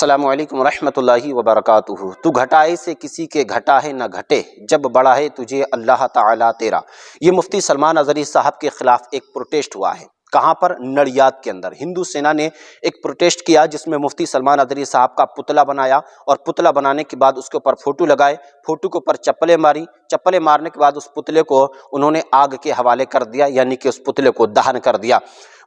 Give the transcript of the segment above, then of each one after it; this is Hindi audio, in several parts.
अस्सलामु अलैकुम रहमतुल्लाहि व बरकातुहू। तू घटाए से किसी के घटा है न घटे, जब बड़ा है तुझे अल्लाह ताला तेरा। ये मुफ्ती सलमान अजहरी साहब के खिलाफ एक प्रोटेस्ट हुआ है। कहाँ पर? नडियाद के अंदर हिंदू सेना ने एक प्रोटेस्ट किया जिसमें मुफ्ती सलमान अजहरी साहब का पुतला बनाया और पुतला बनाने के बाद उसके ऊपर फोटो लगाए, फोटो के ऊपर चप्पलें मारी, चप्पलें मारने के बाद उस पुतले को उन्होंने आग के हवाले कर दिया, यानी कि उस पुतले को दहन कर दिया।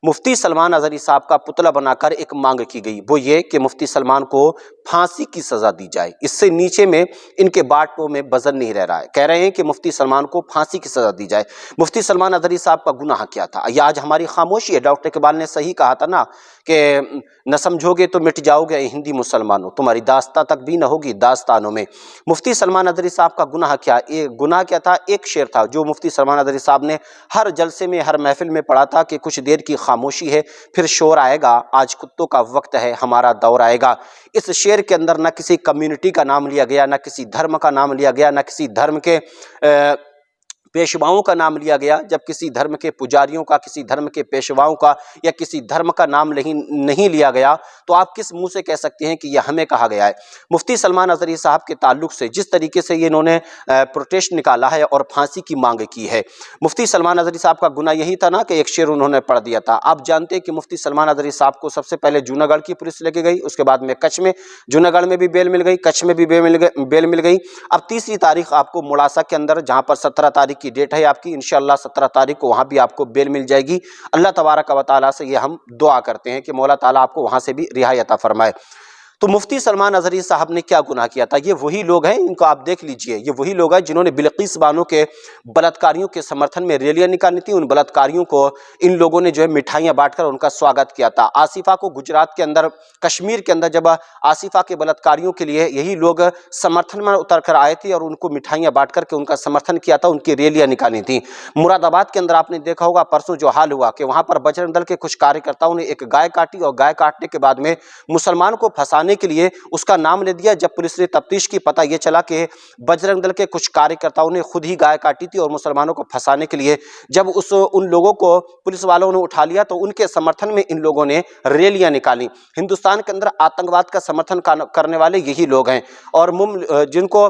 मुफ्ती सलमान अजहरी साहब का पुतला बनाकर एक मांग की गई, वो ये कि मुफ्ती सलमान को फांसी की सजा दी जाए। इससे नीचे में इनके बाटों में वजन नहीं रह रहा है। कह रहे हैं कि मुफ्ती सलमान को फांसी की सजा दी जाए। मुफ्ती सलमान अजहरी साहब का गुनाह क्या था? ये आज हमारी खामोशी है। डॉक्टर इकबाल ने सही कहा था ना कि न समझोगे तो मिट जाओगे हिंदी मुसलमानों, तुम्हारी दास्तां तक भी न होगी दास्तानों में। मुफ्ती सलमान अजहरी साहब का गुनाह क्या? गुनाह क्या था? एक शेर था जो मुफ्ती सलमान अजहरी साहब ने हर जलसे में, हर महफिल में पढ़ा था कि कुछ देर की खामोशी है फिर शोर आएगा, आज कुत्तों का वक्त है, हमारा दौर आएगा। इस शेर के अंदर न किसी कम्युनिटी का नाम लिया गया, न किसी धर्म का नाम लिया गया, न किसी धर्म के पेशवाओं का नाम लिया गया। जब किसी धर्म के पुजारियों का, किसी धर्म के पेशवाओं का या किसी धर्म का नाम नहीं लिया गया, तो आप किस मुंह से कह सकते हैं कि यह हमें कहा गया है? मुफ्ती सलमान अजहरी साहब के ताल्लुक से जिस तरीके से ये इन्होंने प्रोटेस्ट निकाला है और फांसी की मांग की है, मुफ्ती सलमान अजहरी साहब का गुनाह यही था ना कि एक शेर उन्होंने पढ़ दिया था। आप जानते हैं कि मुफ्ती सलमान अजहरी साहब को सबसे पहले जूनागढ़ की पुलिस लेके गई, उसके बाद में कच्छ में, जूनागढ़ में भी बेल मिल गई, कच्छ में भी बेल मिल गई। अब तीसरी तारीख आपको मोड़ासा के अंदर, जहां पर 17 तारीख की डेट है आपकी, इंशाअल्लाह 17 तारीख को वहां भी आपको बेल मिल जाएगी। अल्लाह तबारक व तआला से ये हम दुआ करते हैं कि मौला ताला आपको वहां से भी रिहाई अता फरमाए। तो मुफ्ती सलमान अजहरी साहब ने क्या गुनाह किया था? ये वही लोग हैं, इनको आप देख लीजिए, ये वही लोग हैं जिन्होंने बिल्किस बानो के बलात्कारियों के समर्थन में रैलियां निकाली थी। उन बलात्कारियों को इन लोगों ने जो है मिठाइयां बांटकर उनका स्वागत किया था। आसिफा को गुजरात के अंदर, कश्मीर के अंदर जब आसिफा के बलात्कारियों के लिए यही लोग समर्थन में उतर कर आए थे और उनको मिठाइयां बांट करके उनका समर्थन किया था, उनकी रैलियां निकाली थी। मुरादाबाद के अंदर आपने देखा होगा परसों जो हाल हुआ कि वहां पर बजरंग दल के कुछ कार्यकर्ताओं ने एक गाय काटी और गाय काटने के बाद में मुसलमान को फंसाने के लिए उसका नाम ले दिया। जब पुलिस ने तफ्तीश की, पता यह चला कि बजरंग दल के कुछ कार्यकर्ताओं ने खुद ही गाय काटी थी और मुसलमानों को फंसाने के लिए जब उन लोगों को पुलिस वालों ने उठा लिया तो उनके समर्थन में इन लोगों ने रैलियां निकाली। हिंदुस्तान के अंदर आतंकवाद का समर्थन करने वाले यही लोग हैं और जिनको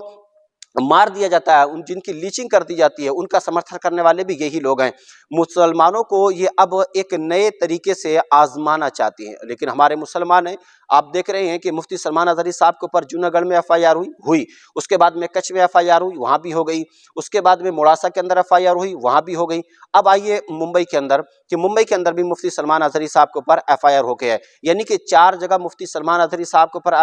मार दिया जाता है, जिनकी लीचिंग कर दी जाती है, उनका समर्थन करने वाले भी यही लोग हैं। मुसलमानों को ये अब एक नए तरीके से आजमाना चाहते हैं, लेकिन हमारे मुसलमान हैं, आप देख रहे हैं कि मुफ्ती सलमान अजहरी साहब के ऊपर जूनागढ़ में FIR हुई, उसके बाद में कच्छ में FIR हुई, वहां भी हो गई, उसके बाद में मोड़ासा के अंदर FIR हुई, वहां भी हो गई। अब आइए मुंबई के अंदर, कि मुंबई के अंदर भी मुफ्ती सलमान अजहरी साहब के ऊपर FIR हो गया है, यानी कि 4 जगह मुफ्ती सलमान अजहरी साहब के ऊपर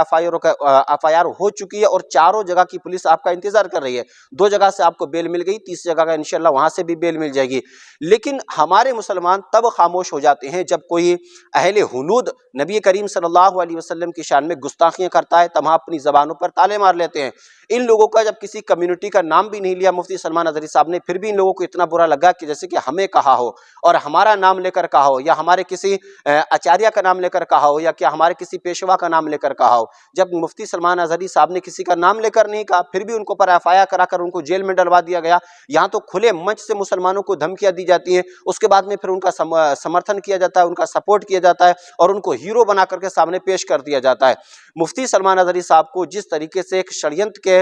FIR हो चुकी है और चारों जगह की पुलिस आपका इंतजार कर रही है। 2 जगह से आपको बेल मिल गई, तीसरी जगह का इंशाल्लाह वहां से भी बेल मिल जाएगी। लेकिन हमारे मुसलमान तब खामोश हो जाते हैं जब कोई अहले हुनूद नबी करीम सल्लल्लाहु अलैहि वसल्लम की शान में गुस्ताखियां करता है, तब हम अपनी जबानों पर ताले मार लेते हैं। इन लोगों का जब किसी कम्युनिटी का नाम भी नहीं लिया मुफ्ती सलमान अजहरी साहब ने, फिर भी इन लोगों को इतना बुरा लगा कि जैसे कि हमें कहा हो और हमारा नाम लेकर कहा हो, या हमारे किसी आचार्य का नाम लेकर कहा हो, या क्या हमारे किसी पेशवा का नाम लेकर कहा हो। जब मुफ्ती सलमान अजहरी साहब ने किसी का नाम लेकर नहीं कहा, फिर भी उनको पर FIR कराकर उनको जेल में डलवा दिया गया। यहाँ तो खुले मंच से मुसलमानों को धमकियां दी जाती हैं, उसके बाद में फिर उनका समर्थन किया जाता है, उनका सपोर्ट किया जाता है और उनको हीरो बना करके सामने पेश कर दिया जाता है। मुफ्ती सलमान अजहरी साहब को जिस तरीके से एक षड्यंत्र के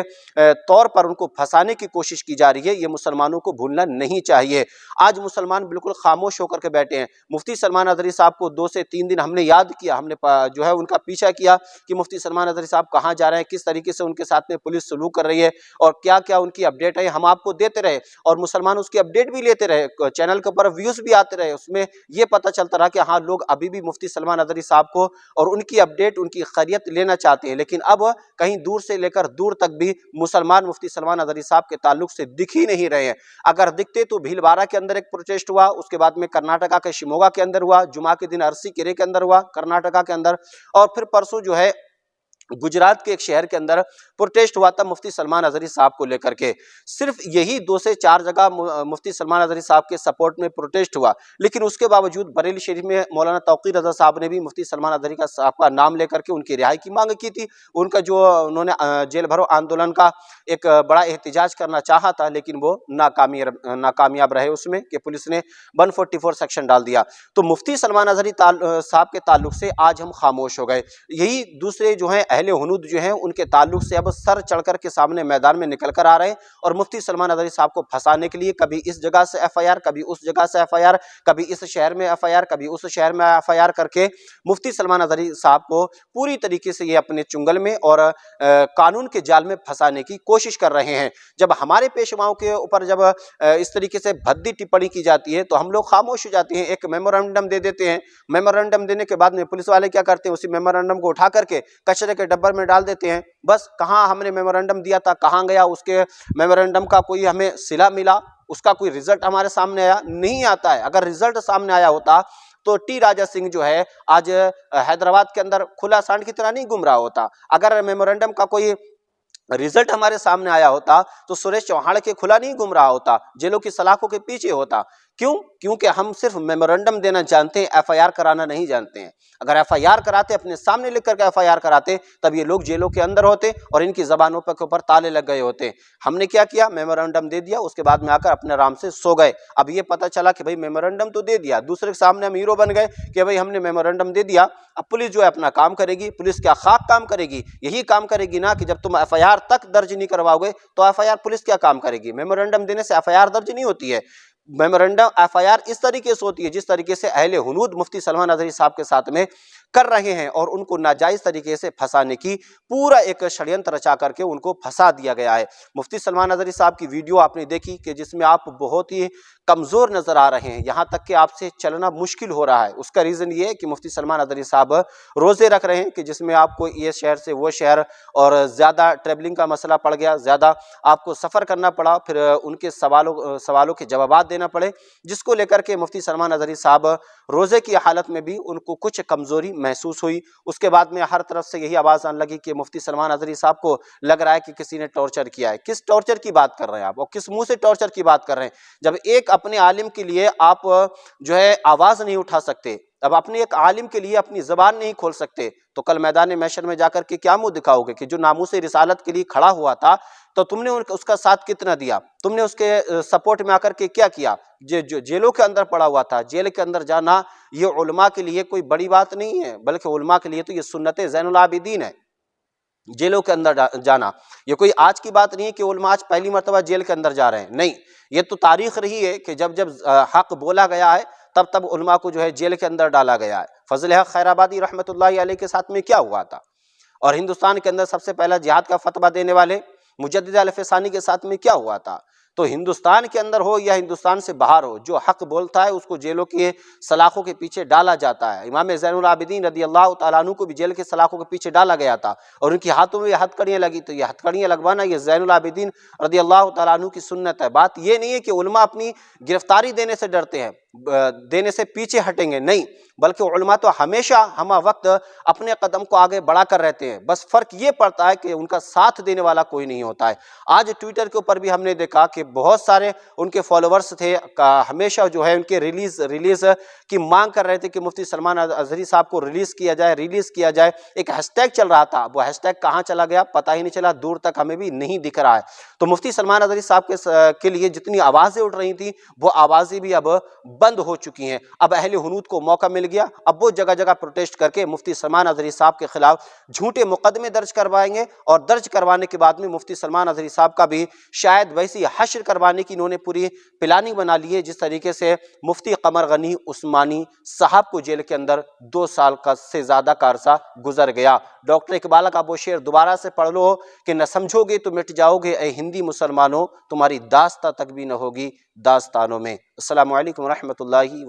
तौर पर उनको फंसाने की कोशिश की जा रही है, ये मुसलमानों को भूलना नहीं चाहिए। आज मुसलमान बिल्कुल खामोश होकर के बैठे हैं। मुफ्ती सलमान अजहरी साहब को 2 से 3 दिन हमने याद किया, हमने जो है उनका पीछा किया कि मुफ्ती सलमान अजहरी साहब कहाँ जा रहे हैं, किस तरीके से उनके साथ में पुलिस सलूक कर रही है और क्या क्या उनकी अपडेट है, हम आपको देते रहे और मुसलमान उसकी अपडेट भी लेते रहे, चैनल के ऊपर व्यूज भी आते रहे, उसमें यह पता चलता रहा कि हाँ, लोग अभी भी मुफ्ती सलमान अजहरी साहब को और उनकी अपडेट, उनकी खैरियत लेना चाहते हैं। लेकिन अब कहीं दूर से लेकर दूर तक भी मुसलमान मुफ्ती सलमान अजहरी साहब के ताल्लुक से दिख ही नहीं रहे हैं। अगर दिखते तो भीलवाड़ा के अंदर एक प्रोटेस्ट हुआ, उसके बाद में कर्नाटका के शिमोगा के अंदर हुआ, जुमा के दिन अरसीकेरे के अंदर हुआ कर्नाटका के अंदर, और फिर परसों जो है गुजरात के एक शहर के अंदर प्रोटेस्ट हुआ था मुफ्ती सलमान अजहरी साहब को लेकर के। सिर्फ यही 2 से 4 जगह मुफ्ती सलमान अजहरी साहब के सपोर्ट में प्रोटेस्ट हुआ, लेकिन उसके बावजूद बरेली शरीफ में मौलाना तौकीर रजा साहब ने भी मुफ्ती सलमान अजहरी साहब का नाम लेकर के उनकी रिहाई की मांग की थी। उनका जो उन्होंने जेल भरो आंदोलन का एक बड़ा एहतजाज करना चाहा था, लेकिन वो नाकामयाब रहे उसमें कि पुलिस ने 144 सेक्शन डाल दिया। तो मुफ्ती सलमान अजहरी साहब के ताल्लुक से आज हम खामोश हो गए। यही दूसरे जो हैं अहले हुनूद जो हैं उनके ताल्लुक से अब सर चढ़कर के सामने मैदान में निकल कर आ रहे हैं और मुफ्ती सलमान अजहरी साहब को फंसाने के लिए कभी इस जगह से FIR, कभी उस जगह से FIR, कभी इस शहर में FIR, कभी उस शहर में FIR करके मुफ्ती सलमान अजहरी साहब को पूरी तरीके से ये अपने चुंगल में और कानून के जाल में फंसाने की कोशिश कर रहे हैं। जब हमारे पेशवाओं के ऊपर जब इस तरीके से भद्दी टिप्पणी की जाती है तो हम लोग खामोश हो जाते हैं, एक मेमोरेंडम दे देते हैं। मेमोरेंडम देने के बाद में पुलिस वाले क्या करते हैं, उसी मेमोरेंडम को उठा करके कचरे के डब्बर में डाल देते हैं। बस कहाँ हमने मेमोरेंडम दिया था, कहाँ गया, उसके मेमोरेंडम का कोई हमें सिला मिला, उसका कोई रिजल्ट हमारे सामने आया? नहीं आता है। अगर रिजल्ट सामने आया होता तो टी राजा सिंह जो है आज हैदराबाद के अंदर खुला सांड की तरह नहीं घूम रहा होता। अगर मेमोरेंडम का कोई रिजल्ट हमारे सामने आया होता तो सुरेश चौहान के खुला नहीं घूम रहा होता, जेलों की सलाखों के पीछे होता। क्यों? क्योंकि हम सिर्फ मेमोरेंडम देना जानते हैं, FIR कराना नहीं जानते हैं। अगर FIR कराते, अपने सामने लिख करके FIR कराते, तब ये लोग जेलों के अंदर होते और इनकी जबानों के ऊपर ताले लग गए होते। हमने क्या किया, मेमोरेंडम दे दिया, उसके बाद में आकर अपने आराम से सो गए। अब ये पता चला कि भाई मेमोरेंडम तो दे दिया, दूसरे के सामने हम हीरो बन गए कि भाई हमने मेमोरेंडम दे दिया। अब पुलिस जो है अपना काम करेगी। पुलिस क्या खाक काम करेगी? यही काम करेगी ना कि जब तुम FIR तक दर्ज नहीं करवाओगे तो FIR पुलिस क्या काम करेगी? मेमोरेंडम देने से FIR दर्ज नहीं होती है। मेमोरेंडम FIR इस तरीके से होती है जिस तरीके से अहले हुनूद मुफ्ती सलमान अजहरी साहब के साथ में कर रहे हैं और उनको नाजायज तरीके से फंसाने की पूरा एक षड्यंत्र रचा करके उनको फंसा दिया गया है। मुफ्ती सलमान अजहरी साहब की वीडियो आपने देखी कि जिसमें आप बहुत ही कमजोर नजर आ रहे हैं, यहाँ तक कि आपसे चलना मुश्किल हो रहा है। उसका रीजन ये है कि मुफ्ती सलमान अजहरी साहब रोजे रख रहे हैं कि जिसमें आपको ये शहर से वो शहर और ज्यादा ट्रेवलिंग का मसला पड़ गया, ज्यादा आपको सफर करना पड़ा, फिर उनके सवालों के जवाब देना पड़े, जिसको लेकर के मुफ्ती सलमान अजहरी साहब रोजे की हालत में भी उनको कुछ कमजोरी महसूस हुई। उसके बाद में हर तरफ से यही आवाज आने लगी कि मुफ्ती सलमान अजहरी साहब को लग रहा है कि किसी ने टॉर्चर किया है। किस टॉर्चर की बात कर रहे हैं आप और किस मुंह से टॉर्चर की बात कर रहे हैं? जब एक अपने आलिम के लिए आप जो है आवाज नहीं उठा सकते, अब अपने एक आलिम के लिए अपनी जबान नहीं खोल सकते, तो कल मैदान महशर में जाकर के क्या मुंह दिखाओगे कि जो नामूसे रिसालत के लिए खड़ा हुआ था तो तुमने उसका साथ कितना दिया, तुमने उसके सपोर्ट में आकर के क्या किया? जो जेलों के अंदर पड़ा हुआ था, जेल के अंदर जाना ये उलमा के लिए कोई बड़ी बात नहीं है, बल्कि उलमा के लिए तो ये सुन्नत ज़ैनुल आबिदीन है। जेलों के अंदर जाना ये कोई आज की बात नहीं है कि उलमा आज पहली मर्तबा जेल के अंदर जा रहे हैं, नहीं, ये तो तारीख रही है कि जब जब हक बोला गया है तब तब उलमा को जो है जेल के अंदर डाला गया है। फजल हक खैराबादी रहमतुल्लाहि अलैह के साथ में क्या हुआ था, और हिंदुस्तान के अंदर सबसे पहला जिहाद का फतवा देने वाले मुजद्दिद अल-फ़सानी के साथ में क्या हुआ था। तो हिंदुस्तान के अंदर हो या हिंदुस्तान से बाहर हो, जो हक बोलता है उसको जेलों के सलाखों के पीछे डाला जाता है। इमाम ज़ैनुल आबिदीन रदियल्लाहु ताला अन्हु को भी जेल के सलाखों के पीछे डाला गया था और उनके हाथों में हथकड़ियाँ लगी, तो ये हथकड़ियाँ लगवाना ये ज़ैनुल आबिदीन रदियल्लाहु ताला अन्हु की सुन्नत है। बात ये नहीं है कि उलमा अपनी गिरफ्तारी देने से डरते हैं, देने से पीछे हटेंगे, नहीं, बल्कि उलमा तो हमेशा हम वक्त अपने कदम को आगे बढ़ा कर रहते हैं। बस फर्क ये पड़ता है कि उनका साथ देने वाला कोई नहीं होता है। आज ट्विटर के ऊपर भी हमने देखा कि बहुत सारे उनके फॉलोवर्स थे, हमेशा जो है उनके रिलीज की मांग कर रहे थे कि मुफ्ती सलमान अजहरी साहब को रिलीज किया जाए। एक हैशटैग चल रहा था, वो हैशटैग कहाँ चला गया पता ही नहीं चला, दूर तक हमें भी नहीं दिख रहा है। तो मुफ्ती सलमान अजहरी साहब के लिए जितनी आवाजें उठ रही थी वो आवाजें भी अब बंद हो चुकी हैं। अब अहले हुनूद को मौका मिल गया, अब वो जगह जगह प्रोटेस्ट करके मुफ्ती सलमान अजहरी साहब के खिलाफ झूठे मुकदमे दर्ज करवाएंगे और दर्ज करवाने के बाद में मुफ्ती सलमान अजहरी साहब का भी शायद वैसी हश्र करवाने की इन्होंने पूरी प्लानिंग बना ली है, जिस तरीके से मुफ्ती कमर गनी उस्मानी साहब को जेल के अंदर 2 साल का से ज्यादा का अरसा गुजर गया। डॉक्टर इकबाल का वो शेर दोबारा से पढ़ लो कि न समझोगे तो मिट जाओगे ए हिंदी मुसलमानों, तुम्हारी दास्ता तक भी न होगी दास्तानों में। अस्सलामु अलैकुम रहमतुल्लाहि व